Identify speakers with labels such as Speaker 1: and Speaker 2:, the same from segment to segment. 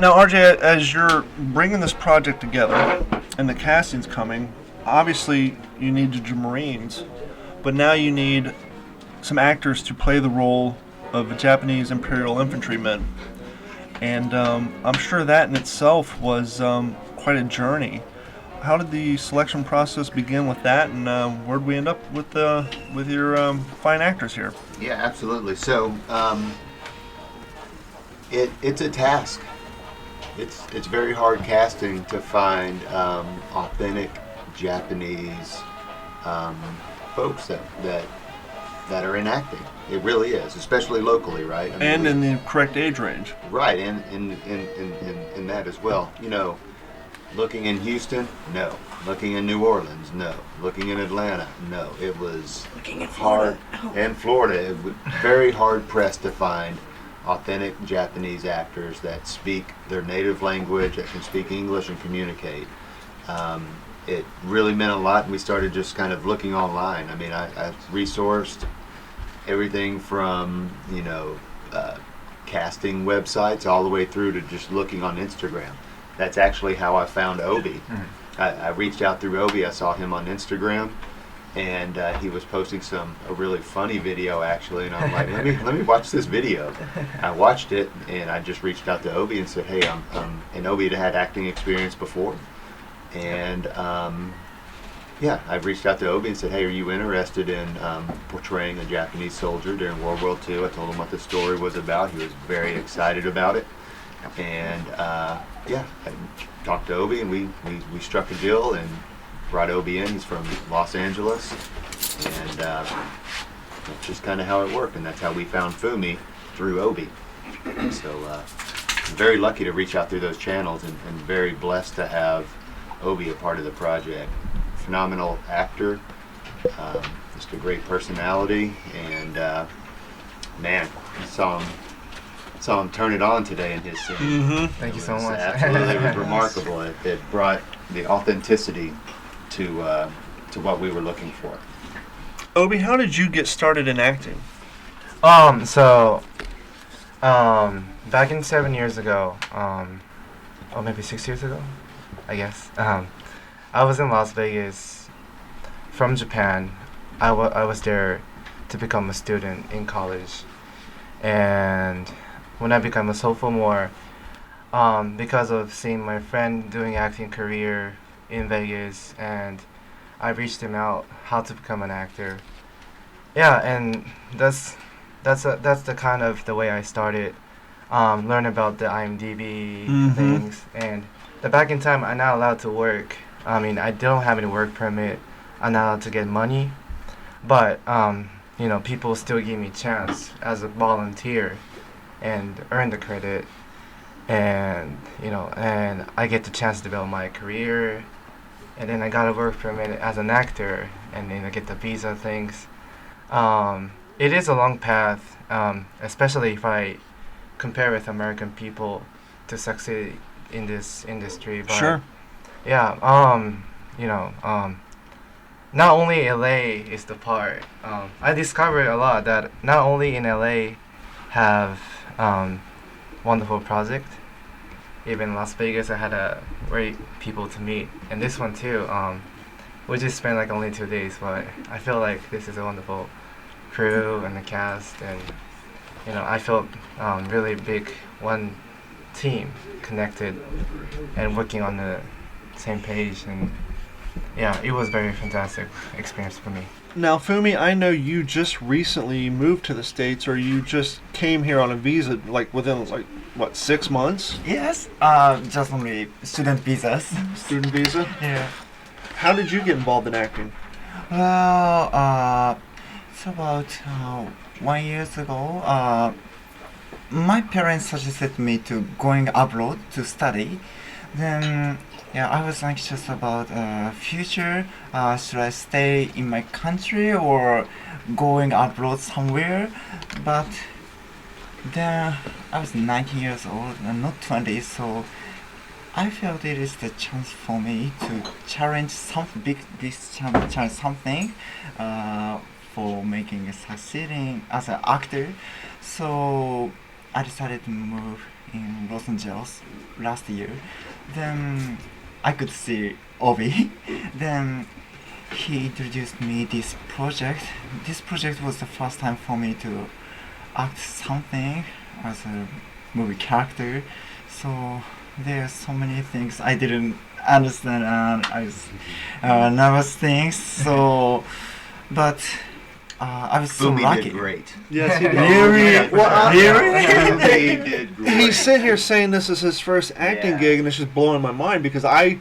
Speaker 1: Now, RJ, as you're bringing this project together and the casting's coming, obviously you need to do Marines, but now you need some actors to play the role of Japanese Imperial infantrymen. And I'm sure that in itself was quite a journey. How did the selection process begin with that, and where did we end up with your fine actors here?
Speaker 2: Yeah, absolutely. So it's a task. It's very hard casting to find authentic Japanese folks that are in acting. It really is, especially locally, right? I mean,
Speaker 1: And in the correct age range.
Speaker 2: right, and in that as well. You know, looking in Houston, no. Looking in New Orleans, no. Looking in Atlanta, no. It was hard. And Florida, it was very hard pressed to find authentic Japanese actors that speak their native language, that can speak English and communicate. It really meant a lot, and we started just kind of looking online. I mean, I resourced everything from, casting websites all the way through to just looking on Instagram. That's actually how I found Obi. I reached out through Obi. I saw him on Instagram, and he was posting a really funny video actually, and I'm like, let me watch this video. I watched it, and I just reached out to Obi and said, hey, and Obi had acting experience before, and I reached out to Obi and said, hey, are you interested in portraying a Japanese soldier during World War II? I told him what the story was about. He was very excited about it, and I talked to Obi, and we struck a deal and brought Obi in. He's from Los Angeles, and that's just kind of how it worked, and that's how we found Fumi, through Obi. So I'm very lucky to reach out through those channels, and very blessed to have Obi a part of the project. Phenomenal actor, just a great personality, and man, saw him turn it on today in his scene.
Speaker 1: Mm-hmm.
Speaker 3: Thank you so much.
Speaker 2: Absolutely, it was remarkable. It brought the authenticity to what we were looking for.
Speaker 1: Obi, how did you get started in acting?
Speaker 3: Back in 7 years ago, or maybe 6 years ago, I guess, I was in Las Vegas from Japan. I was there to become a student in college, and when I became a sophomore, because of seeing my friend doing acting career in Vegas, and I reached him out how to become an actor. Yeah, and that's the kind of the way I started. Learn about the IMDb things, and back in time I'm not allowed to work. I mean, I don't have any work permit. I'm not allowed to get money, but people still give me a chance as a volunteer and earn the credit, and and I get the chance to develop my career, and then I got a work permit as an actor, and then I get the visa things. It is a long path, especially if I compare with American people to succeed in this industry. But
Speaker 1: Sure.
Speaker 3: yeah, not only LA is the part. I discovered a lot that not only in LA have wonderful project. Even Las Vegas, I had a great people to meet, and this one too. We just spent like only 2 days, but I feel like this is a wonderful crew and the cast, and I felt really big one team connected and working on the same page, and yeah, it was very fantastic experience for me.
Speaker 1: Now, Fumi, I know you just recently moved to the States, or you just came here on a visa, like within 6 months?
Speaker 4: Yes, just only student visas.
Speaker 1: Student visa?
Speaker 4: Yeah.
Speaker 1: How did you get involved in acting?
Speaker 4: Well, it's about 1 year ago. My parents suggested me to going abroad to study. Then, yeah, I was anxious about future. Should I stay in my country or going abroad somewhere? But then I was 19 years old and not 20, so I felt it is the chance for me to challenge challenge something for making succeeding as an actor. So I decided to move in Los Angeles last year. Then I could see Obi. Then he introduced me this project. This project was the first time for me to act something as a movie character. So there are so many things I didn't understand and I was nervous things. So, but I was so
Speaker 2: Boomy
Speaker 4: lucky.
Speaker 2: did great.
Speaker 1: Yes, he did.
Speaker 4: Really?
Speaker 2: Boomy did great.
Speaker 1: He's sitting here saying this is his first acting
Speaker 2: Yeah.
Speaker 1: gig, and it's just blowing my mind because I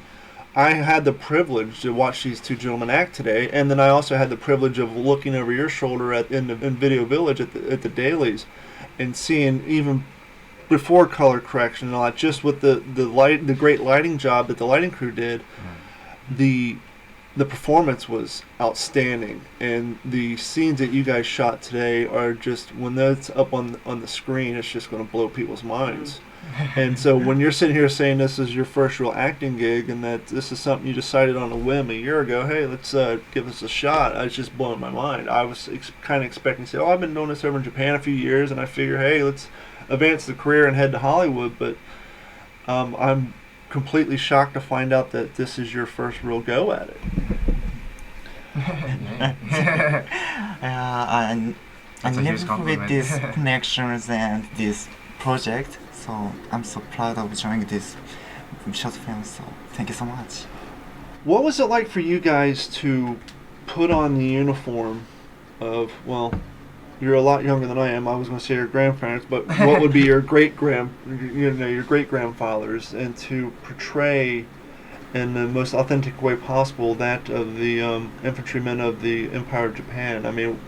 Speaker 1: had the privilege to watch these two gentlemen act today, and then I also had the privilege of looking over your shoulder in Video Village at the dailies, and seeing even before color correction and all that, just with the great lighting job that the lighting crew did, the performance was outstanding, and the scenes that you guys shot today are just, when that's up on the screen, it's just going to blow people's minds. And so when you're sitting here saying this is your first real acting gig and that this is something you decided on a whim a year ago, hey, let's give this a shot, it's just blowing my mind. I was kind of expecting to say, I've been doing this over in Japan a few years, and I figure, hey, let's advance the career and head to Hollywood, but I'm completely shocked to find out that this is your first real go at it. I
Speaker 3: That's a
Speaker 1: never
Speaker 3: huge
Speaker 4: never forget
Speaker 3: compliment.
Speaker 4: these connections and this project. So I'm so proud of joining this short film. So thank you so much.
Speaker 1: What was it like for you guys to put on the uniform of, well, you're a lot younger than I am. I was going to say your grandparents, but what would be your great grandfathers, and to portray in the most authentic way possible that of the infantrymen of the Empire of Japan? I mean,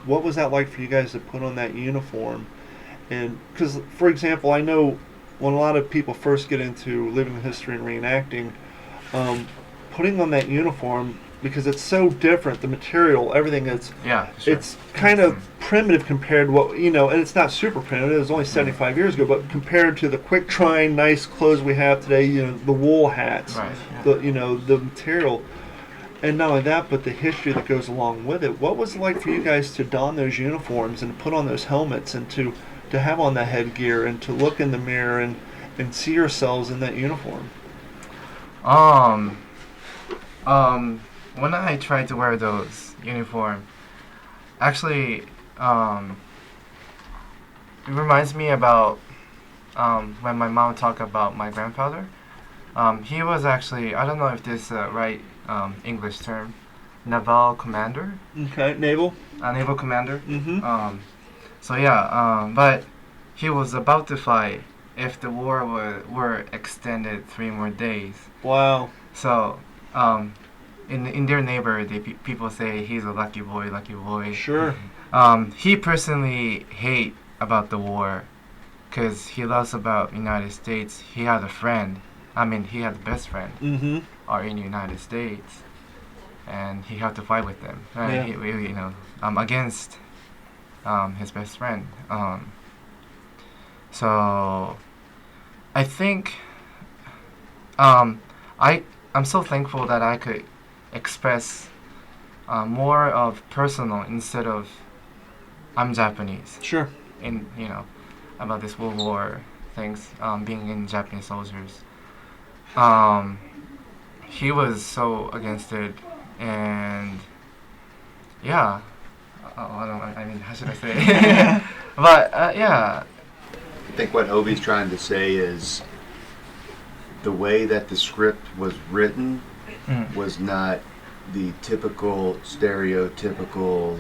Speaker 1: what was that like for you guys to put on that uniform? And because, for example, I know when a lot of people first get into living history and reenacting, putting on that uniform, because it's so different, the material, everything, it's
Speaker 3: Sure.
Speaker 1: it's kind of primitive compared to what, and it's not super primitive, it was only 75 years ago, but compared to the quick drying, nice clothes we have today, the wool hats,
Speaker 3: Right.
Speaker 1: the material, and not only that, but the history that goes along with it. What was it like for you guys to don those uniforms and put on those helmets and to have on that headgear and to look in the mirror and see yourselves in that uniform?
Speaker 3: When I tried to wear those uniform, actually, it reminds me about when my mom talked about my grandfather. He was actually, I don't know if this is the right English term, naval commander.
Speaker 1: Okay, naval.
Speaker 3: A naval commander.
Speaker 1: Mm-hmm.
Speaker 3: But he was about to fight if the war were extended 3 more days.
Speaker 1: Wow.
Speaker 3: So, in their neighborhood, people say he's a lucky boy, lucky boy.
Speaker 1: Sure.
Speaker 3: He personally hate about the war, cause he loves about United States. He had a friend. I mean, he had the best friend,
Speaker 1: Mm-hmm.
Speaker 3: are in United States, and he had to fight with them. And
Speaker 1: Yeah.
Speaker 3: he really, against his best friend. So I think I'm so thankful that I could express more of personal instead of I'm Japanese
Speaker 1: Sure.
Speaker 3: in about this World War things, being in Japanese soldiers. He was so against it, and yeah, I mean, how should I say it? But yeah.
Speaker 2: I think what Obi's trying to say is the way that the script was written was not the typical, stereotypical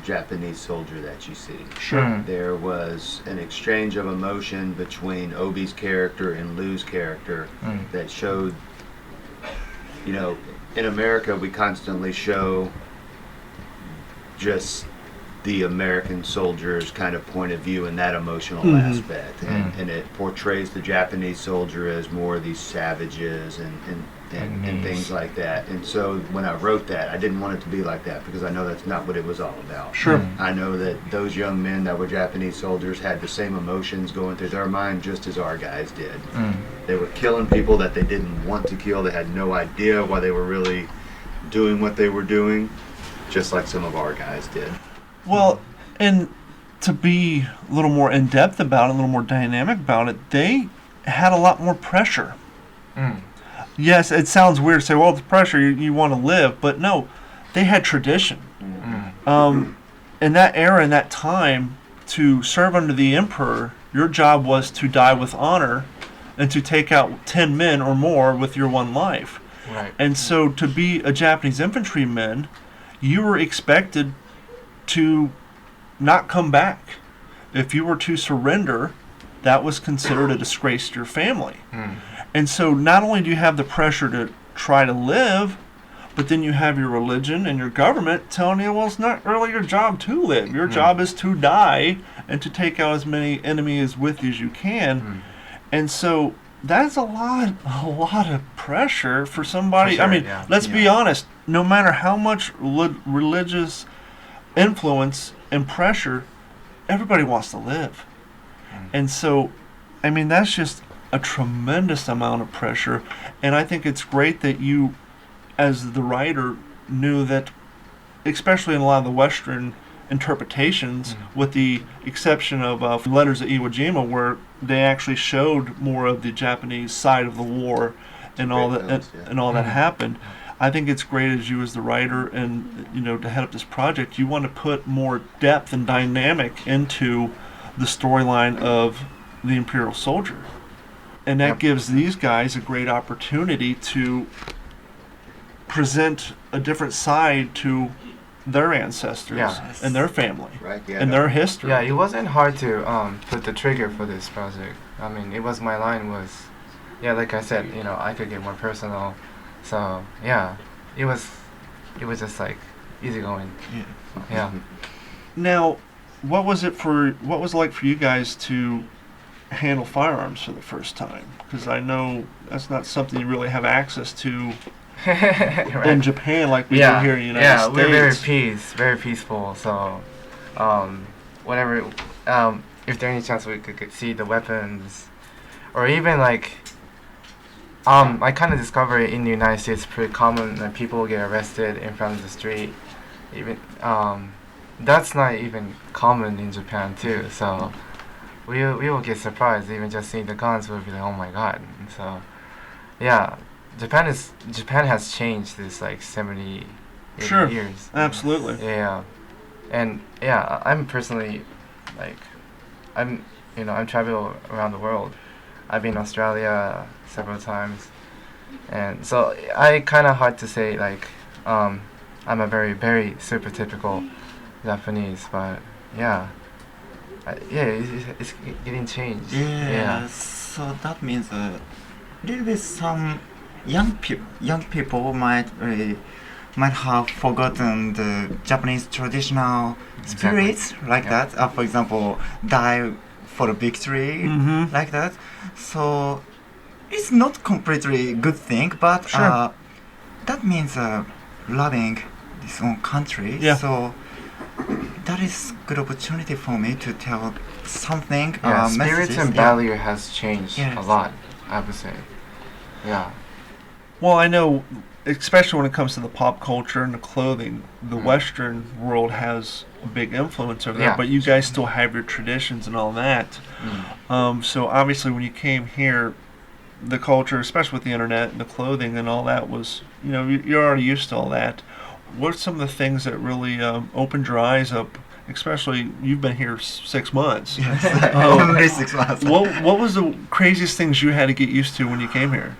Speaker 2: Japanese soldier that you see.
Speaker 1: Sure.
Speaker 2: There was an exchange of emotion between Obi's character and Lou's character that showed, in America we constantly show just the American soldier's kind of point of view in that emotional aspect, and it portrays the Japanese soldier as more of these savages and things like that. And so when I wrote that, I didn't want it to be like that, because I know that's not what it was all about.
Speaker 1: Sure.
Speaker 2: I know that those young men that were Japanese soldiers had the same emotions going through their mind just as our guys did. They were killing people that they didn't want to kill. They had no idea why they were really doing what they were doing, just like some of our guys did.
Speaker 1: Well, and to be a little more in depth about it, a little more dynamic about it, they had a lot more pressure. Yes, it sounds weird to say, well, it's pressure, you want to live, but no, they had tradition. In that era, in that time, to serve under the emperor, your job was to die with honor and to take out 10 men or more with your one life.
Speaker 3: Right.
Speaker 1: And so to be a Japanese infantryman, you were expected to not come back. If you were to surrender, that was considered a disgrace to your family. And so not only do you have the pressure to try to live, but then you have your religion and your government telling you, well, it's not really your job to live. Your job is to die and to take out as many enemies with you as you can. And so that's a lot of pressure for somebody.
Speaker 3: For sure,
Speaker 1: I mean,
Speaker 3: yeah.
Speaker 1: let's be honest. No matter how much religious influence and pressure, everybody wants to live. And so, I mean, that's just a tremendous amount of pressure. And I think it's great that you, as the writer, knew that, especially in a lot of the Western interpretations, with the exception of Letters of Iwo Jima, where they actually showed more of the Japanese side of the war and all that and all that happened. I think it's great as you, as the writer, and to head up this project, you want to put more depth and dynamic into the storyline of the Imperial soldier, and that gives these guys a great opportunity to present a different side to their ancestors and their family and their history.
Speaker 3: Yeah, it wasn't hard to put the trigger for this project. I mean, it was, my line was, like I said, I could get more personal. So it was just like easygoing. Yeah.
Speaker 1: Now, what was it like for you guys to handle firearms for the first time? Because I know that's not something you really have access to in Japan like we do here in the United States.
Speaker 3: Yeah, we're very peaceful. So, whenever, if there's any chance we could see the weapons, or even like, I kind of discovered in the United States pretty common that people get arrested in front of the street. Even that's not even common in Japan too. So we will get surprised even just seeing the guns. We'll be like, oh my god. And so Japan has changed this like 70 80 years.
Speaker 1: Absolutely.
Speaker 3: Yeah. And I'm personally like I'm traveling around the world. I've been in Australia several times, and so I kind of hard to say like I'm a very, very super typical Japanese, but it's getting changed.
Speaker 4: So that means a little bit some young people might have forgotten the Japanese traditional spirits like that. For example, die for a victory like that. So it's not completely good thing, but that means loving this own country. So that is good opportunity for me to tell something.
Speaker 3: Spirits
Speaker 4: messages.
Speaker 3: and value has changed a lot, I would say. Yeah.
Speaker 1: Well, I know, especially when it comes to the pop culture and the clothing, the Western world has a big influence over there, but you guys still have your traditions and all that. So obviously when you came here, the culture, especially with the internet and the clothing and all that, was, you're already used to all that. What are some of the things that really opened your eyes up? Especially, you've been here 6 months.
Speaker 4: Yes, only 6 months.
Speaker 1: What was the craziest things you had to get used to when you came here?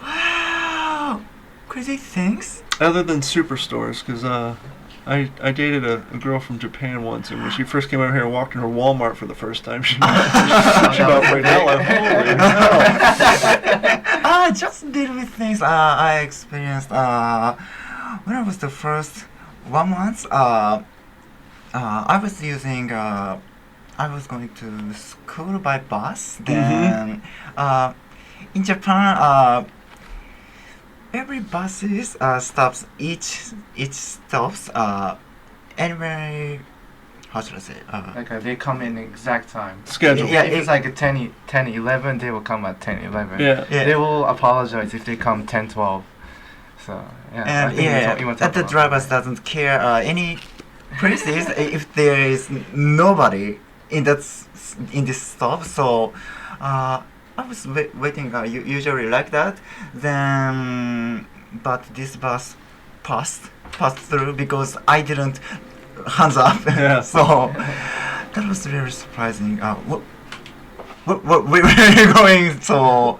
Speaker 4: Wow, crazy things?
Speaker 1: Other than superstores, because I dated a girl from Japan once, and when she first came over here and walked into Walmart for the first time, she about freaked out like, holy hell.
Speaker 4: Just little bit things I experienced when I was the first 1 month. I was going to school by bus. Then in Japan, every buses stops each stops anyway. How should I say?
Speaker 3: They come in exact time.
Speaker 1: Schedule.
Speaker 3: Yeah, if it's like a 10:11, they will come at 10:11.
Speaker 1: Yeah.
Speaker 3: They will apologize if they come 10:12. So
Speaker 4: And the drivers doesn't care any places if there is nobody in in this stop. So I was waiting usually like that. Then, but this bus passed through because I didn't hands up.
Speaker 1: Yeah.
Speaker 4: So that was very surprising. What we were going. So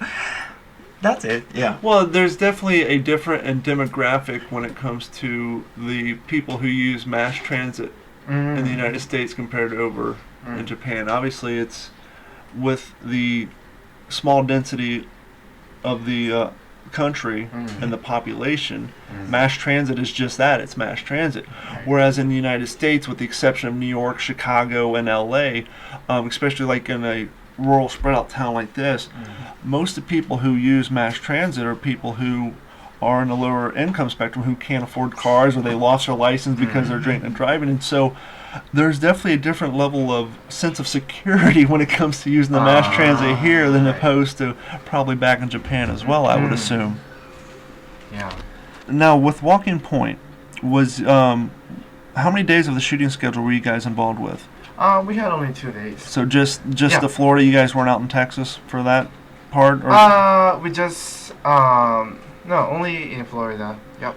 Speaker 4: that's it. Yeah.
Speaker 1: Well, there's definitely a different demographic when it comes to the people who use mass transit in the United States compared to over in Japan. Obviously, it's with the small density of the country and the population, mass transit is just that, it's mass transit. Whereas in the United States, with the exception of New York, Chicago, and LA, especially like in a rural spread out town like this, most of the people who use mass transit are people who are in the lower income spectrum who can't afford cars, or they lost their license because they're drinking and driving. And so there's definitely a different level of sense of security when it comes to using the mass transit here than opposed to probably back in Japan as well, I would assume.
Speaker 3: Yeah.
Speaker 1: Now, with Walking Point, was how many days of the shooting schedule were you guys involved with?
Speaker 3: We had only 2 days.
Speaker 1: So just
Speaker 3: Yeah.
Speaker 1: the Florida, you guys weren't out in Texas for that part? Or?
Speaker 3: We just no, only in Florida. Yep.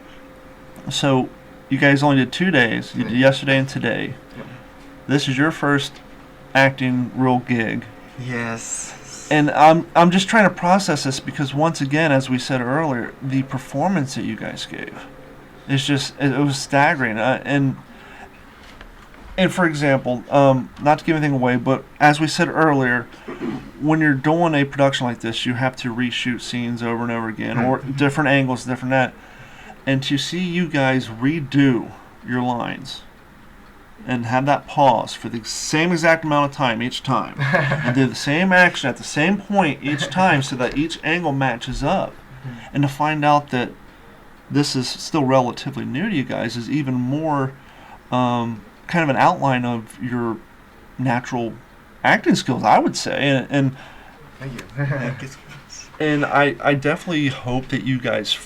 Speaker 1: So you guys only did 2 days. You did yesterday and today.
Speaker 3: Yep.
Speaker 1: This is your first acting real gig.
Speaker 4: Yes.
Speaker 1: And I'm just trying to process this because once again, as we said earlier, the performance that you guys gave is just, it was staggering. And for example, not to give anything away, but as we said earlier, when you're doing a production like this, you have to reshoot scenes over and over again, or different angles, different that. And to see you guys redo your lines and have that pause for the same exact amount of time each time, and do the same action at the same point each time so that each angle matches up, and to find out that this is still relatively new to you guys is even more kind of an outline of your natural acting skills, I would say. And
Speaker 3: Thank you.
Speaker 1: and I definitely hope that you guys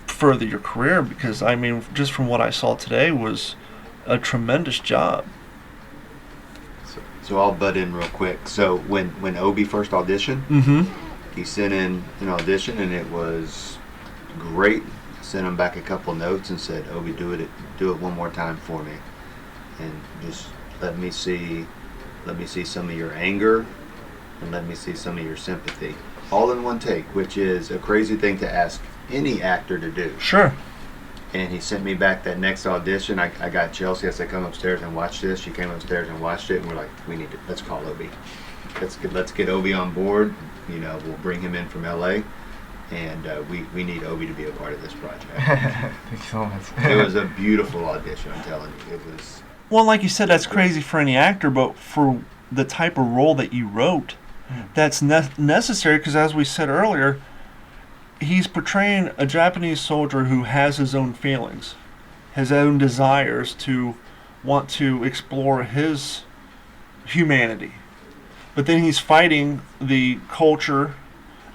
Speaker 1: further your career, because I mean, just from what I saw today was a tremendous job.
Speaker 2: So I'll butt in real quick. So when Obi first auditioned, he sent in an audition and it was great. Sent him back a couple notes and said, "Obi, do it one more time for me, and just let me see some of your anger, and let me see some of your sympathy, all in one take," which is a crazy thing to ask any actor to do.
Speaker 1: Sure.
Speaker 2: And he sent me back that next audition. I got Chelsea. I said, "Come upstairs and watch this." She came upstairs and watched it, and we're like, let's call Obi. Let's get Obi on board. You know, we'll bring him in from LA, and we need Obi to be a part of this project.
Speaker 3: Thank you so much.
Speaker 2: It was a beautiful audition, I'm telling you. It was.
Speaker 1: Well, like you said, that's crazy for any actor, but for the type of role that you wrote, that's necessary, because as we said earlier, he's portraying a Japanese soldier who has his own feelings, his own desires to want to explore his humanity. But then he's fighting the culture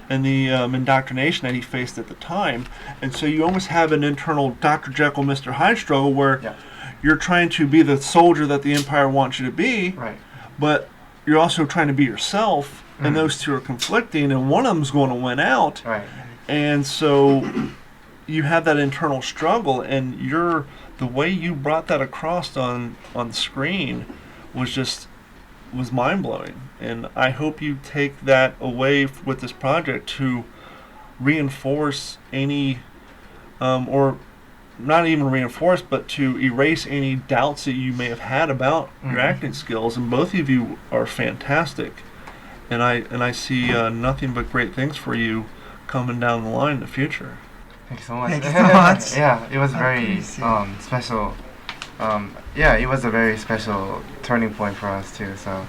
Speaker 1: and the indoctrination that he faced at the time. And so you almost have an internal Dr. Jekyll, Mr. Hyde struggle where you're trying to be the soldier that the Empire wants you to be,
Speaker 3: Right.
Speaker 1: but you're also trying to be yourself, and those two are conflicting, and one of them's going to win out.
Speaker 3: Right.
Speaker 1: And so you have that internal struggle, and the way you brought that across on the screen was mind-blowing. And I hope you take that away with this project to reinforce any, or not even reinforce, but to erase any doubts that you may have had about your acting skills. And both of you are fantastic. And I see nothing but great things for you coming down the line in the future.
Speaker 3: Thank you so much.
Speaker 4: Thank you so much.
Speaker 3: Yeah, it was
Speaker 4: I
Speaker 3: very
Speaker 4: appreciate
Speaker 3: special. It was a very special turning point for us too. So,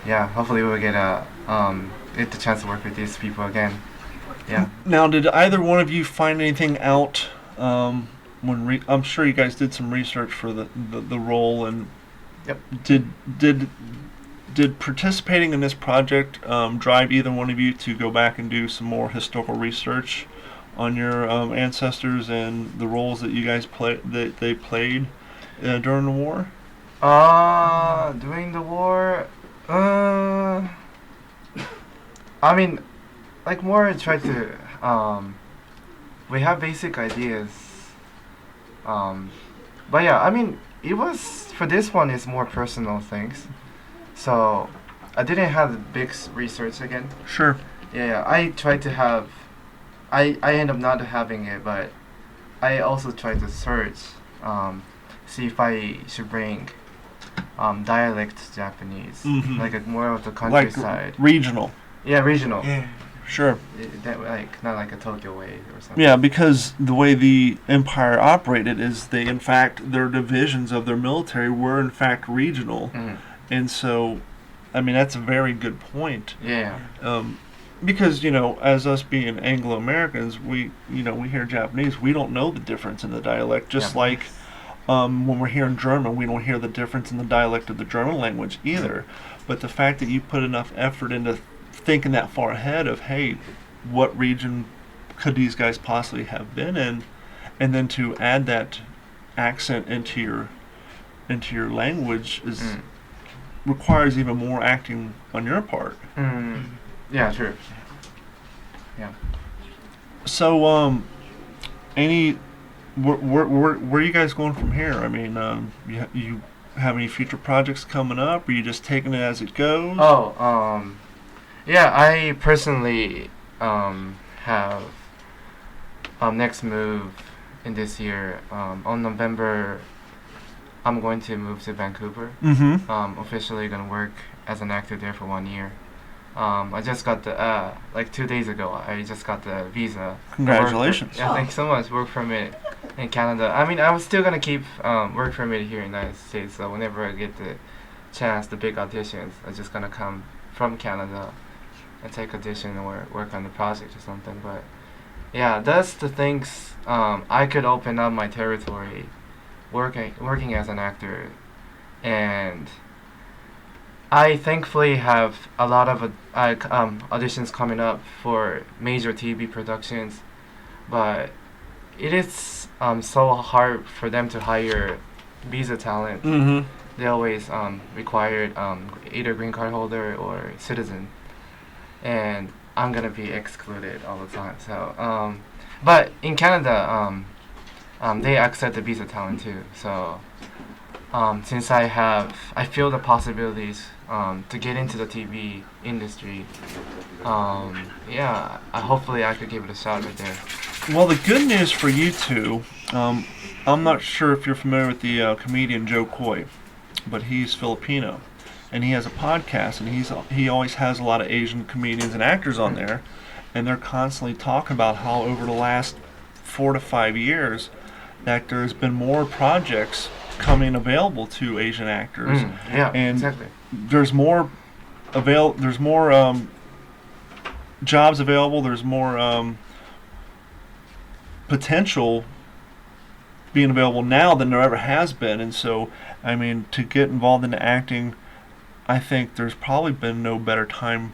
Speaker 3: yeah, hopefully we'll get the chance to work with these people again. Yeah.
Speaker 1: Now, did either one of you find anything out when I'm sure you guys did some research for the role, and
Speaker 3: Yep.
Speaker 1: did participating in this project drive either one of you to go back and do some more historical research on your ancestors and the roles that you guys they played during the war?
Speaker 3: During the war, I mean, like more try to, we have basic ideas. But yeah, I mean, it was, for this one, it's more personal things. So, I didn't have big research again.
Speaker 1: Sure.
Speaker 3: Yeah, I tried to have, I end up not having it, but I also tried to search, see if I should bring dialect Japanese,
Speaker 1: Mhm.
Speaker 3: like a more of the
Speaker 1: Like
Speaker 3: countryside.
Speaker 1: regional.
Speaker 3: Yeah, regional.
Speaker 4: Yeah.
Speaker 1: Sure.
Speaker 3: Like not like a Tokyo way or something.
Speaker 1: Yeah, because the way the empire operated is they, in fact, their divisions of their military were in fact regional,
Speaker 3: Mm.
Speaker 1: and so, I mean, that's a very good point.
Speaker 3: Yeah.
Speaker 1: Because, you know, as us being Anglo Americans, we hear Japanese, we don't know the difference in the dialect. Just
Speaker 3: Yeah.
Speaker 1: like when we're hearing German, we don't hear the difference in the dialect of the German language either. But the fact that you put enough effort into thinking that far ahead of, hey, what region could these guys possibly have been in, and then to add that accent into your language is requires even more acting on your part.
Speaker 3: Yeah, true. Yeah.
Speaker 1: So, where are you guys going from here? I mean, you have any future projects coming up? Or are you just taking it as it goes?
Speaker 3: Oh, yeah, I personally have next move in this year. On November, I'm going to move to Vancouver.
Speaker 1: Mm-hmm.
Speaker 3: Officially gonna work as an actor there for 1 year. I just got the like 2 days ago. I just got the visa.
Speaker 1: Congratulations.
Speaker 3: Yeah, thank you so much. Work permit in Canada. I mean, I was still gonna keep work permit here in the United States. So whenever I get the chance, the big auditions, I'm just gonna come from Canada and take audition or work on the project or something. But yeah, that's the things. I could open up my territory, working as an actor, and I thankfully have a lot of auditions coming up for major TV productions, but it is so hard for them to hire visa talent.
Speaker 1: Mm-hmm.
Speaker 3: They always required either green card holder or citizen, and I'm gonna be excluded all the time. So, but in Canada, they accept the visa talent too. So, since I feel the possibilities to get into the TV industry. Yeah, hopefully I could give it a shot right there.
Speaker 1: Well, the good news for you two, I'm not sure if you're familiar with the comedian Joe Coy, but he's Filipino, and he has a podcast, and he always has a lot of Asian comedians and actors on there, and they're constantly talking about how over the last 4 to 5 years that there's been more projects coming available to Asian actors.
Speaker 3: Yeah,
Speaker 1: and
Speaker 3: exactly.
Speaker 1: There's more jobs available. There's more potential being available now than there ever has been. And so, I mean, to get involved in acting, I think there's probably been no better time,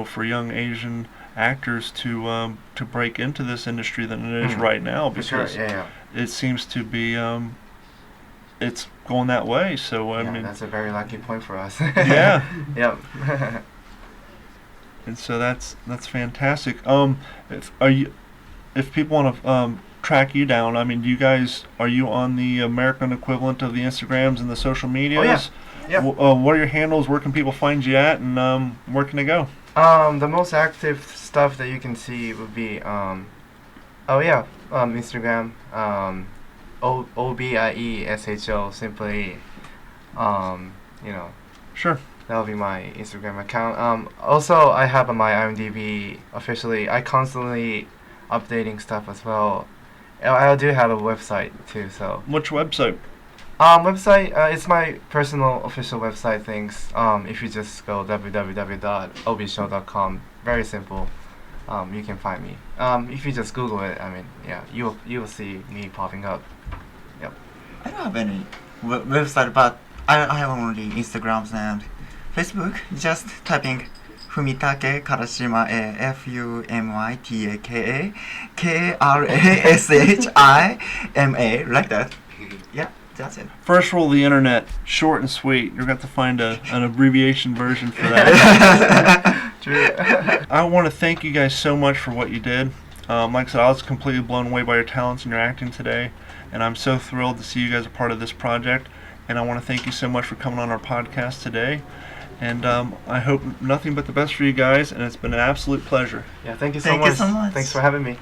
Speaker 1: for young Asian actors to break into this industry than it is right now, because
Speaker 3: For sure. Yeah.
Speaker 1: it seems to be it's going that way. So I mean,
Speaker 3: that's a very lucky point for us.
Speaker 1: yeah.
Speaker 3: Yep.
Speaker 1: And so that's fantastic. If people want to track you down, I mean, are you on the American equivalent of the Instagrams and the social medias?
Speaker 3: Oh, yeah.
Speaker 1: What are your handles? Where can people find you at, and where can they go?
Speaker 3: The most active stuff that you can see would be Instagram, OBIESHO, simply,
Speaker 1: Sure.
Speaker 3: that'll be my Instagram account. Also, I have my IMDb officially. I constantly updating stuff as well. I do have a website too, so.
Speaker 1: Which website?
Speaker 3: Website, it's my personal official website things. If you just go www.obshow.com, very simple. You can find me. If you just Google it, I mean, yeah, you will see me popping up. Yep.
Speaker 4: I don't have any website, but I have only Instagrams and Facebook. Just typing Fumitake Karashima, Fumitake Krashima, like that. Yeah, That's it.
Speaker 1: First rule of the internet, short and sweet. You're going to have to find an abbreviation version for that.
Speaker 3: True.
Speaker 1: I want to thank you guys so much for what you did. Like I said, I was completely blown away by your talents and your acting today, and I'm so thrilled to see you guys a part of this project. And I want to thank you so much for coming on our podcast today. And I hope nothing but the best for you guys, and it's been an absolute pleasure.
Speaker 3: Yeah, thank you so
Speaker 4: Thank
Speaker 3: much.
Speaker 4: you so much.
Speaker 3: Thanks for having me.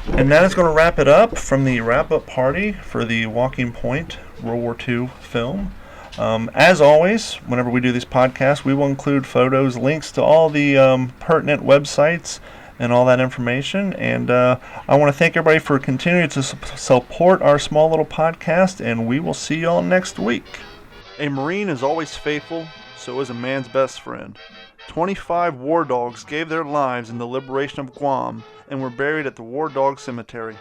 Speaker 1: And that is going to wrap it up from the wrap-up party for the Walking Point World War II film. As always, whenever we do these podcasts, we will include photos, links to all the pertinent websites and all that information. And I want to thank everybody for continuing to support our small little podcast, and we will see y'all next week. A Marine is always faithful, so is a man's best friend. 25 war dogs gave their lives in the liberation of Guam and were buried at the War Dog Cemetery.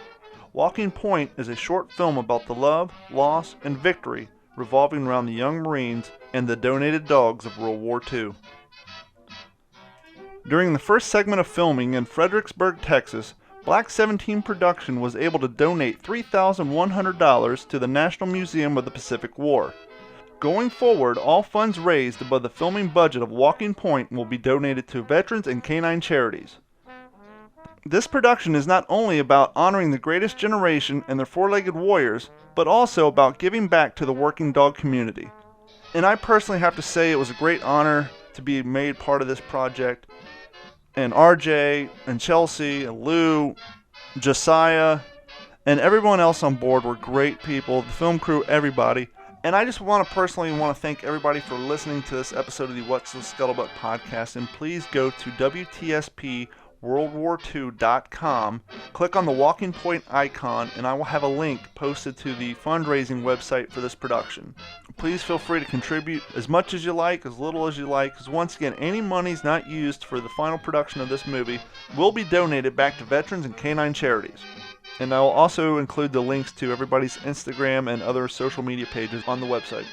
Speaker 1: Walking Point is a short film about the love, loss, and victory revolving around the young Marines and the donated dogs of World War II. During the first segment of filming in Fredericksburg, Texas, Black 17 Production was able to donate $3,100 to the National Museum of the Pacific War. Going forward, all funds raised above the filming budget of Walking Point will be donated to veterans and canine charities. This production is not only about honoring the greatest generation and their four-legged warriors, but also about giving back to the working dog community. And I personally have to say it was a great honor to be made part of this project. And RJ, and Chelsea, and Lou, Josiah, and everyone else on board were great people, the film crew, everybody. And I just personally want to thank everybody for listening to this episode of the What's the Scuttlebutt podcast. And please go to WTSP-worldwar2.com, click on the Walking Point icon, and I will have a link posted to the fundraising website for this production. Please feel free to contribute as much as you like, as little as you like, because once again, any monies not used for the final production of this movie will be donated back to veterans and canine charities. And I will also include the links to everybody's Instagram and other social media pages on the website.